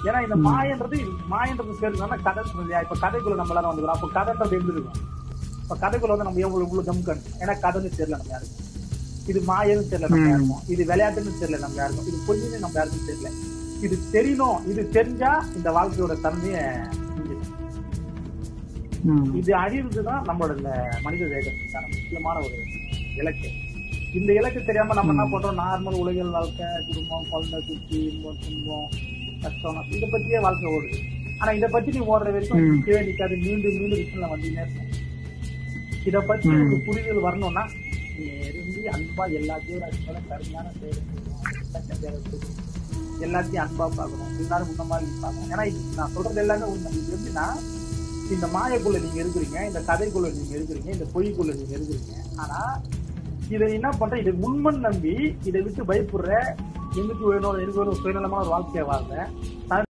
ஏன்னா இந்த மாயன்றது பேர் கதை இல்லையா? இப்ப கதைக்குள்ள நம்ம எல்லாரும் வந்துக்கிறோம். அப்போ கதைன்றது எப்படி இருக்கும்? இப்ப கதைக்குள்ள வந்து நம்ம எவ்வளவு தம்கன், ஏன்னா கதைன்னு தெரியல நம்ம யாருக்கும், இது மாயன்னு தெரியல நம்ம யாருக்கும், இது விளையாட்டுன்னு தெரியல நம்ம யாருக்கும், இது பொய்ன்னு நம்ம யாருக்கும் தெரியல. இது தெரியணும். இது தெரிஞ்சா இந்த வாழ்க்கையோட தன்மைய இது அறிவுதான் நம்மளோட இந்த மனித தேகத்துக்கான முக்கியமான ஒரு இலக்கு. இந்த இலக்கு தெரியாம நம்ம என்ன பண்றோம்? நார்மல் உலகில் வாழ்க்கை, குடும்பம், குழந்தை, குட்டி, இன்பம், துன்பம், கஷ்டம், இதை பத்தியே வாழ்க்கை ஓடுது. ஆனா இதை பத்தி நீ ஓடுற வரைக்கும் நிக்கவே நிக்காது. மீண்டும் விஷயம் வந்துன்னே இருக்கும். இதை பத்தி ஒரு புரிதல் வரணும்னா நெருங்கி அன்பா எல்லாத்தையும் கருமையான எல்லாத்தையும் அன்பா பார்க்கணும். எல்லாரும் முன்ன மாதிரி பார்க்கணும். ஏன்னா நான் சொல்றது எல்லாமே உண்மை. இது எப்படின்னா, இந்த மாயக்குள்ள நீங்க இருக்கிறீங்க, இந்த கதைக்குள்ள நீங்க இருக்கிறீங்க, இந்த பொய்க்குள்ள நீங்க இருக்கிறீங்க. ஆனா இதை என்ன பண்ற? இதை உண்மன் நம்பி இதை விட்டு பயப்படுற, எனக்கு வேணும் சுயநலமான ஒரு வாழ்க்கையை வாழ்ற